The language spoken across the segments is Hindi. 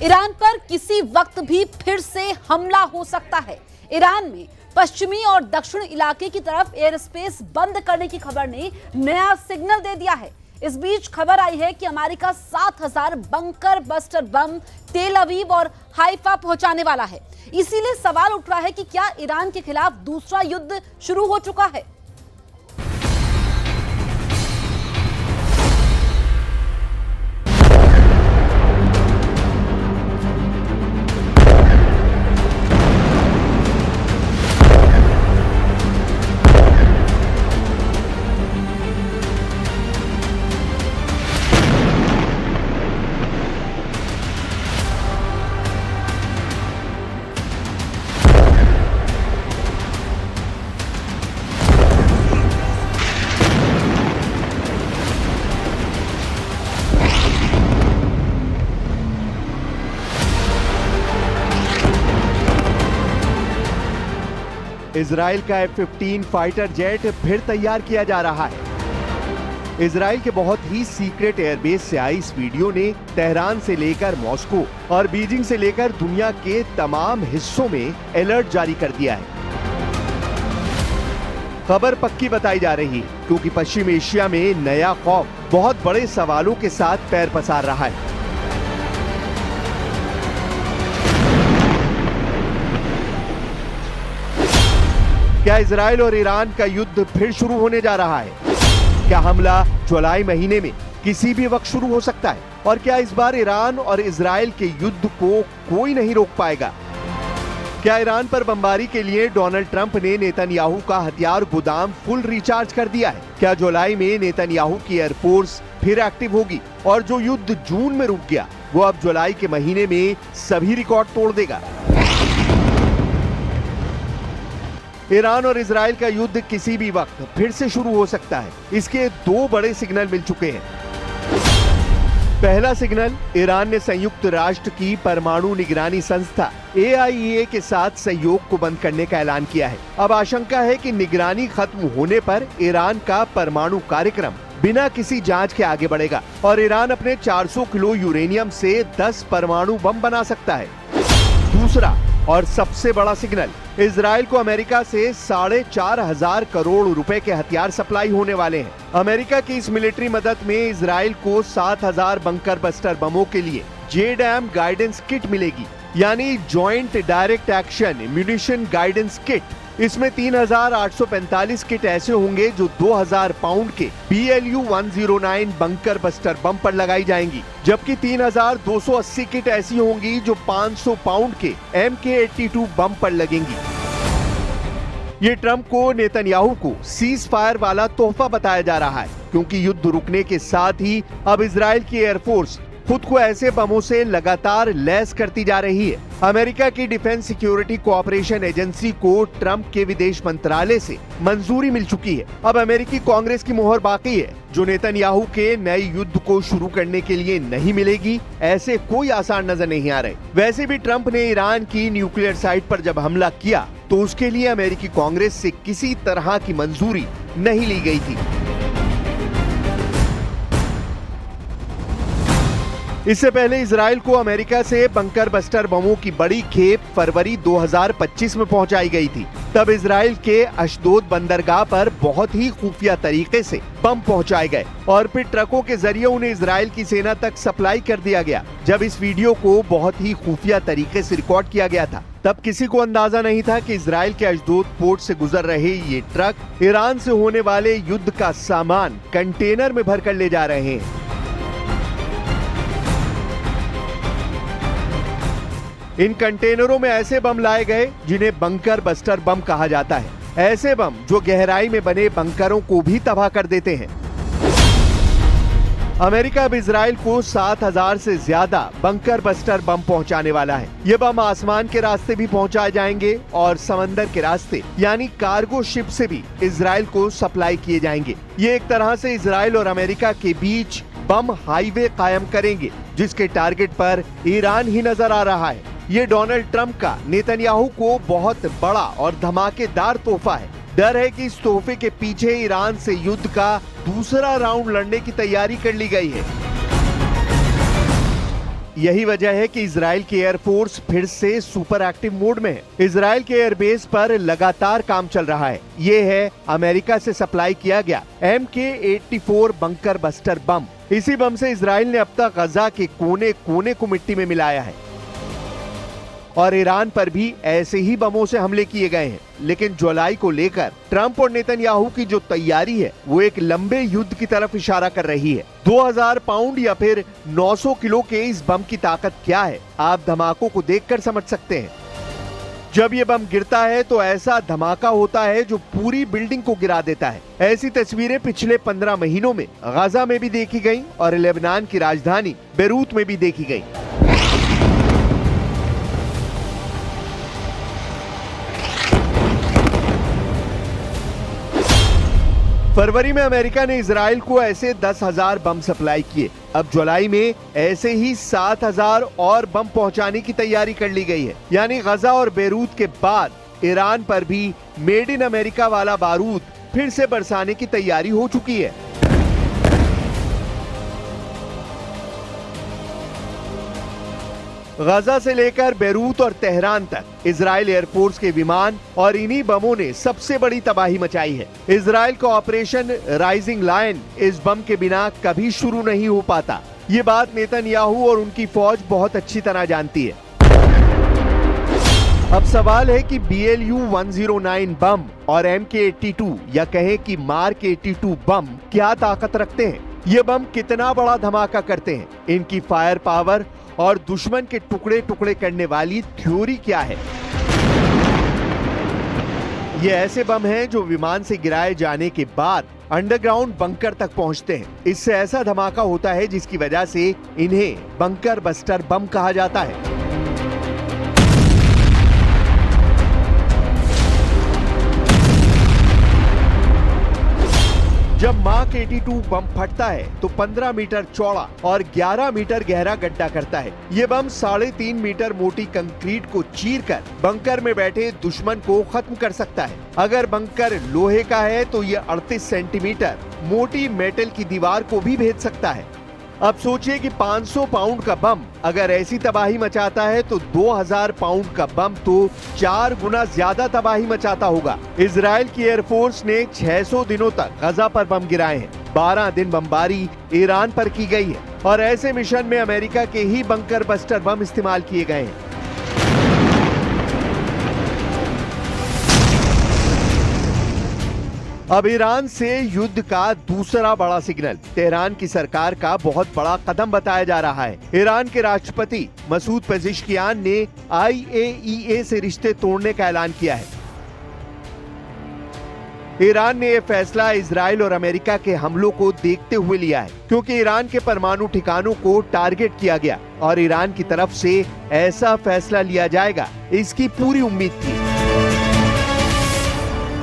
ईरान पर किसी वक्त भी फिर से हमला हो सकता है। ईरान में पश्चिमी और दक्षिण इलाके की तरफ एयर स्पेस बंद करने की खबर ने नया सिग्नल दे दिया है। इस बीच खबर आई है कि अमेरिका 7000 बंकर बस्टर बम तेल अवीव और हाइफा पहुंचाने वाला है। इसीलिए सवाल उठ रहा है कि क्या ईरान के खिलाफ दूसरा युद्ध शुरू हो चुका है। इजराइल का F-15 फाइटर जेट फिर तैयार किया जा रहा है। इजराइल के बहुत ही सीक्रेट एयरबेस से आई इस वीडियो ने तेहरान से लेकर मॉस्को और बीजिंग से लेकर दुनिया के तमाम हिस्सों में अलर्ट जारी कर दिया है। खबर पक्की बताई जा रही है क्योंकि पश्चिम एशिया में नया खौफ बहुत बड़े सवालों के साथ पैर पसार रहा है। क्या इजराइल और ईरान का युद्ध फिर शुरू होने जा रहा है? क्या हमला जुलाई महीने में किसी भी वक्त शुरू हो सकता है? और क्या इस बार ईरान और इजराइल के युद्ध को कोई नहीं रोक पाएगा? क्या ईरान पर बमबारी के लिए डोनाल्ड ट्रंप ने नेतन्याहू का हथियार गोदाम फुल रिचार्ज कर दिया है? क्या जुलाई में नेतन्याहू की एयरफोर्स फिर एक्टिव होगी और जो युद्ध जून में रुक गया वो अब जुलाई के महीने में सभी रिकॉर्ड तोड़ देगा? ईरान और इजराइल का युद्ध किसी भी वक्त फिर से शुरू हो सकता है। इसके दो बड़े सिग्नल मिल चुके हैं। पहला सिग्नल, ईरान ने संयुक्त राष्ट्र की परमाणु निगरानी संस्था AIEA के साथ सहयोग को बंद करने का ऐलान किया है। अब आशंका है कि निगरानी खत्म होने पर ईरान का परमाणु कार्यक्रम बिना किसी जांच के आगे बढ़ेगा और ईरान अपने 400 किलो यूरेनियम से 10 परमाणु बम बना सकता है। दूसरा और सबसे बड़ा सिग्नल, इजराइल को अमेरिका से 4,500 करोड़ रुपए के हथियार सप्लाई होने वाले हैं। अमेरिका की इस मिलिट्री मदद में इजराइल को 7,000 बंकर बस्टर बमों के लिए JDAM गाइडेंस किट मिलेगी, यानी joint direct action munition guidance kit. इसमें 3,845 किट ऐसे होंगे जो 2,000 पाउंड के BLU 109 बंकर बस्टर बम पर लगाई जाएंगी, जबकि 3,280 किट ऐसी होंगी जो 500 पाउंड के MK82 बम पर लगेंगी। ये ट्रंप को नेतन्याहू को सीज फायर वाला तोहफा बताया जा रहा है क्योंकि युद्ध रुकने के साथ ही अब इजराइल की एयरफोर्स खुद को ऐसे बमों से लगातार लैस करती जा रही है। अमेरिका की डिफेंस सिक्योरिटी कोऑपरेशन एजेंसी को ट्रंप के विदेश मंत्रालय से मंजूरी मिल चुकी है। अब अमेरिकी कांग्रेस की मोहर बाकी है जो नेतन्याहू के नए युद्ध को शुरू करने के लिए नहीं मिलेगी। ऐसे कोई आसार नजर नहीं आ रहे। वैसे भी ट्रंप ने ईरान की न्यूक्लियर साइट पर जब हमला किया तो उसके लिए अमेरिकी कांग्रेस से किसी तरह की मंजूरी नहीं ली गई थी। इससे पहले इजराइल को अमेरिका से बंकर बस्टर बमों की बड़ी खेप फरवरी 2025 में पहुंचाई गई थी। तब इजराइल के अशदोद बंदरगाह पर बहुत ही खुफिया तरीके से बम पहुंचाए गए और फिर ट्रकों के जरिए उन्हें इजराइल की सेना तक सप्लाई कर दिया गया। जब इस वीडियो को बहुत ही खुफिया तरीके से रिकॉर्ड किया गया था तब किसी को अंदाजा नहीं था कि इजराइल के अशदोद पोर्ट से गुजर रहे ये ट्रक ईरान से होने वाले युद्ध का सामान कंटेनर में भरकर ले जा रहे हैं। इन कंटेनरों में ऐसे बम लाए गए जिन्हें बंकर बस्टर बम कहा जाता है। ऐसे बम जो गहराई में बने बंकरों को भी तबाह कर देते हैं। अमेरिका अब इजराइल को 7,000 से ज्यादा बंकर बस्टर बम पहुंचाने वाला है। ये बम आसमान के रास्ते भी पहुंचाए जाएंगे और समंदर के रास्ते यानी कार्गो शिप से भी इजराइल को सप्लाई किए जाएंगे। ये एक तरह से इजराइल और अमेरिका के बीच बम हाईवे कायम करेंगे जिसके टारगेट पर ईरान ही नजर आ रहा है। ये डोनाल्ड ट्रंप का नेतन्याहू को बहुत बड़ा और धमाकेदार तोहफा है। डर है कि इस तोहफे के पीछे ईरान से युद्ध का दूसरा राउंड लड़ने की तैयारी कर ली गई है। यही वजह है कि इजराइल की एयरफोर्स फिर से सुपर एक्टिव मोड में है। इजराइल के एयरबेस पर लगातार काम चल रहा है। ये है अमेरिका से सप्लाई किया गया MK-84 बंकर बस्टर बम। इसी बम से इजराइल ने अब तक गजा के कोने कोने को मिट्टी में मिलाया है और ईरान पर भी ऐसे ही बमों से हमले किए गए हैं। लेकिन जुलाई को लेकर ट्रंप और नेतन्याहू की जो तैयारी है वो एक लंबे युद्ध की तरफ इशारा कर रही है। 2000 पाउंड या फिर 900 किलो के इस बम की ताकत क्या है, आप धमाकों को देखकर समझ सकते हैं। जब ये बम गिरता है तो ऐसा धमाका होता है जो पूरी बिल्डिंग को गिरा देता है। ऐसी तस्वीरें पिछले 15 महीनों में गाजा में भी देखी गई और लेबनान की राजधानी बेरूत में भी देखी गई। फरवरी में अमेरिका ने इजराइल को ऐसे 10,000 बम सप्लाई किए। अब जुलाई में ऐसे ही 7,000 और बम पहुंचाने की तैयारी कर ली गई है। यानी गजा और बेरूत के बाद ईरान पर भी मेड इन अमेरिका वाला बारूद फिर से बरसाने की तैयारी हो चुकी है। गजा से लेकर बेरूत और तेहरान तक इजराइल एयरफोर्स के विमान और इन्हीं बमों ने सबसे बड़ी तबाही मचाई है। इजराइल का ऑपरेशन राइजिंग लायन इस बम के बिना कभी शुरू नहीं हो पाता। ये बात नेतन्याहू और उनकी फौज बहुत अच्छी तरह जानती है। अब सवाल है कि BLU 109 बम और MK-82 या कहें कि मार्क 82 बम क्या ताकत रखते हैं। ये बम कितना बड़ा धमाका करते हैं, इनकी फायर पावर और दुश्मन के टुकड़े टुकड़े करने वाली थ्योरी क्या है। ये ऐसे बम हैं जो विमान से गिराए जाने के बाद अंडरग्राउंड बंकर तक पहुंचते हैं। इससे ऐसा धमाका होता है जिसकी वजह से इन्हें बंकर बस्टर बम कहा जाता है। जब मार्क 82 बम फटता है तो 15 मीटर चौड़ा और 11 मीटर गहरा गड्ढा करता है। ये बम 3.5 मीटर मोटी कंक्रीट को चीरकर बंकर में बैठे दुश्मन को खत्म कर सकता है। अगर बंकर लोहे का है तो ये 38 सेंटीमीटर मोटी मेटल की दीवार को भी भेद सकता है। अब सोचिए कि 500 पाउंड का बम अगर ऐसी तबाही मचाता है तो 2000 पाउंड का बम तो 4 गुना ज्यादा तबाही मचाता होगा। इजराइल की एयरफोर्स ने 600 दिनों तक गजा पर बम गिराए हैं। 12 दिन बमबारी ईरान पर की गई है और ऐसे मिशन में अमेरिका के ही बंकर बस्टर बम इस्तेमाल किए गए हैं। अब ईरान से युद्ध का दूसरा बड़ा सिग्नल तेहरान की सरकार का बहुत बड़ा कदम बताया जा रहा है। ईरान के राष्ट्रपति मसूद पेज़ेश्कियान ने IAEA से रिश्ते तोड़ने का ऐलान किया है। ईरान ने यह फैसला इजराइल और अमेरिका के हमलों को देखते हुए लिया है, क्योंकि ईरान के परमाणु ठिकानों को टारगेट किया गया और ईरान की तरफ से ऐसा फैसला लिया जाएगा, इसकी पूरी उम्मीद थी।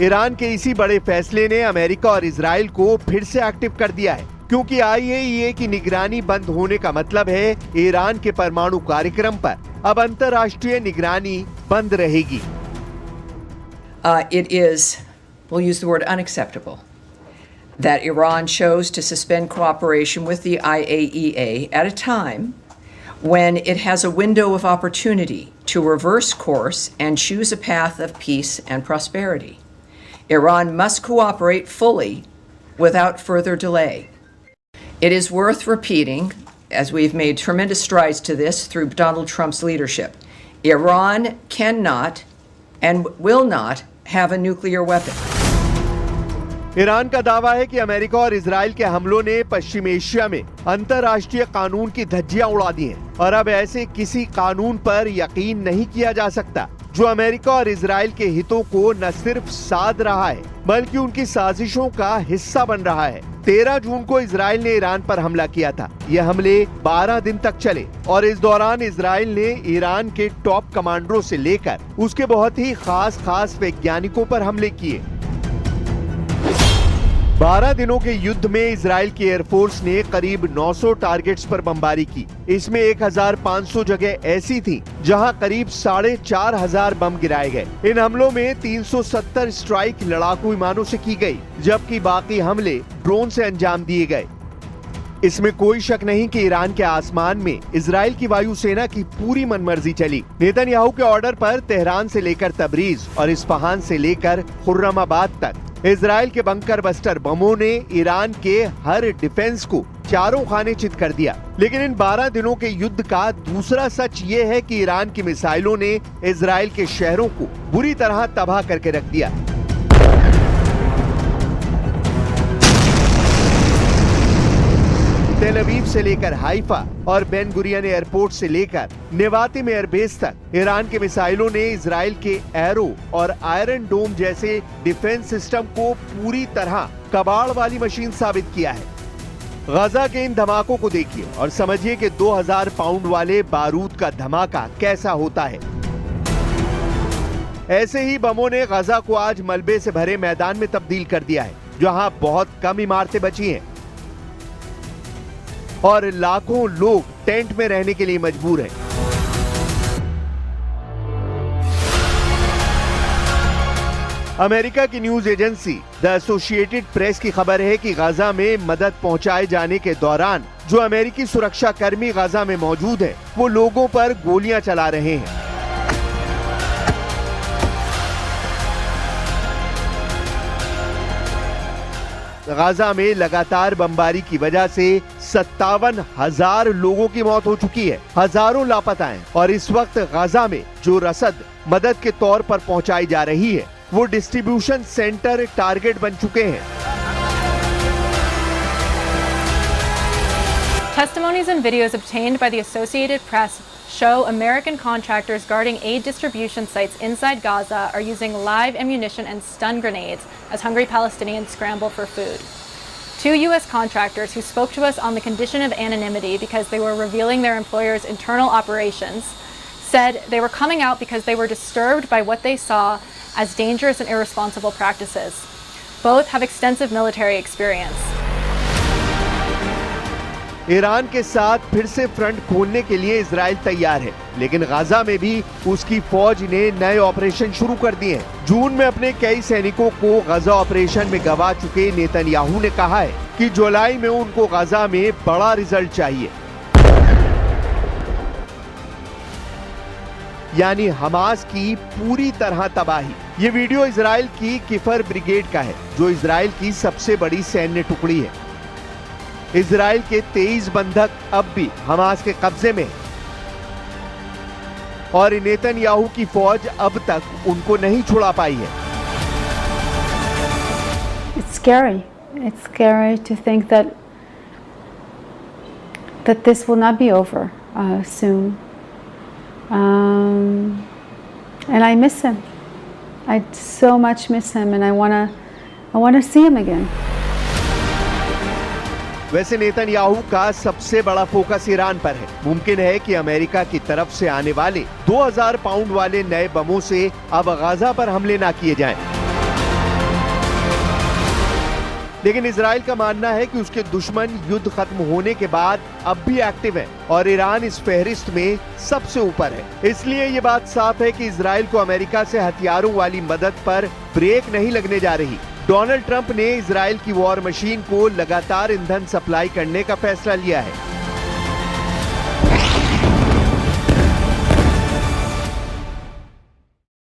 ईरान के इसी बड़े फैसले ने अमेरिका और इजराइल को फिर से एक्टिव कर दिया है, क्योंकि IAEA की निगरानी बंद होने का मतलब है ईरान के परमाणु कार्यक्रम पर अब अंतर्राष्ट्रीय निगरानी बंद रहेगी। It is, we'll use the word unacceptable, that Iran chose to suspend cooperation with the IAEA at a time when it has a window of opportunity to reverse course and choose a path of peace and prosperity. Iran must cooperate fully without further delay. It is worth repeating, as we've made tremendous strides to this through Donald Trump's leadership, Iran cannot and will not have a nuclear weapon. Iran का दावा है कि अमेरिका और इजराइल के हमलों ने पश्चिम एशिया में अंतर्राष्ट्रीय कानून की धज्जियां उड़ा दी हैं और अब ऐसे किसी कानून पर यकीन नहीं किया जा सकता जो अमेरिका और इजराइल के हितों को न सिर्फ साध रहा है बल्कि उनकी साजिशों का हिस्सा बन रहा है। 13 जून को इजराइल ने ईरान पर हमला किया था। ये हमले 12 दिन तक चले और इस दौरान इजराइल ने ईरान के टॉप कमांडरों से लेकर उसके बहुत ही खास वैज्ञानिकों पर हमले किए। 12 दिनों के युद्ध में इजराइल की एयरफोर्स ने करीब 900 टारगेट्स पर बमबारी की। इसमें 1500 जगह ऐसी थी जहां करीब 4500 बम गिराए गए। इन हमलों में 370 स्ट्राइक लड़ाकू विमानों से की गई, जबकि बाकी हमले ड्रोन से अंजाम दिए गए। इसमें कोई शक नहीं कि ईरान के आसमान में इजराइल की वायुसेना की पूरी मनमर्जी चली। नेतन्याहू के ऑर्डर पर तेहरान से लेकर तबरीज और इस्फहान से लेकर खुर्रमाबाद तक इजराइल के बंकर बस्टर बमों ने ईरान के हर डिफेंस को चारों खाने चित कर दिया। लेकिन इन 12 दिनों के युद्ध का दूसरा सच ये है कि ईरान की मिसाइलों ने इजराइल के शहरों को बुरी तरह तबाह करके रख दिया। तेल अवीव से लेकर हाइफा और बेन गुरियन एयरपोर्ट से लेकर नेवातिम एयरबेस तक ईरान के मिसाइलों ने इजराइल के एरो और आयरन डोम जैसे डिफेंस सिस्टम को पूरी तरह कबाड़ वाली मशीन साबित किया है। गजा के इन धमाकों को देखिए और समझिए कि 2000 पाउंड वाले बारूद का धमाका कैसा होता है। ऐसे ही बमों ने गजा को आज मलबे से भरे मैदान में तब्दील कर दिया है, जहां बहुत कम इमारतें बची हैं और लाखों लोग टेंट में रहने के लिए मजबूर हैं। अमेरिका की news agency the associated press की खबर है कि गजा में मदद पहुंचाए जाने के दौरान जो अमेरिकी सुरक्षा कर्मी गजा में मौजूद हैं, वो लोगों पर गोलियां चला रहे हैं। गजा में लगातार बमबारी की वजह से 57,000 लोगों की मौत हो चुकी है, हजारों लापता हैं और इस वक्त गजा में जो रसद मदद के तौर पर पहुंचाई जा रही है वो डिस्ट्रीब्यूशन सेंटर टारगेट बन चुके हैं। Testimonies and videos obtained by the Associated Press show American contractors guarding aid distribution sites inside Gaza are using live ammunition and stun grenades as hungry Palestinians scramble for food. 2 U.S. contractors who spoke to us on the condition of anonymity because they were revealing their employer's internal operations said they were coming out because they were disturbed by what they saw as dangerous and irresponsible practices. Both have extensive military experience. Iran के साथ फिर से फ्रंट खोलने के लिए इजराइल तैयार है, लेकिन गाजा में भी उसकी फौज ने नए ऑपरेशन शुरू कर दिए हैं। जून में अपने कई सैनिकों को गाजा ऑपरेशन में गंवा चुके नेतन्याहू ने कहा है कि जुलाई में उनको गाजा में बड़ा रिजल्ट चाहिए, यानी हमास की पूरी तरह तबाही। ये वीडियो इजराइल की किफर ब्रिगेड का है, जो इजराइल की सबसे बड़ी सैन्य टुकड़ी है। इजराइल के 23 बंधक अब भी हमास के कब्जे में हैं और नेतन्याहू की फौज अब तक उनको नहीं छुड़ा पाई है। It's scary. It's scary to think that this will not be over soon. And I miss him. I so much miss him, and I wanna see him again. वैसे नेतन्याहू का सबसे बड़ा फोकस ईरान पर है। मुमकिन है कि अमेरिका की तरफ से आने वाले 2000 पाउंड वाले नए बमों से अब गाजा पर हमले ना किए जाएं। लेकिन इजराइल का मानना है कि उसके दुश्मन युद्ध खत्म होने के बाद अब भी एक्टिव है और ईरान इस फहरिस्त में सबसे ऊपर है। इसलिए ये बात साफ है कि इजराइल को अमेरिका से हथियारों वाली मदद पर ब्रेक नहीं लगने जा रही। डोनाल्ड ट्रंप ने इजराइल की वॉर मशीन को लगातार ईंधन सप्लाई करने का फैसला लिया है।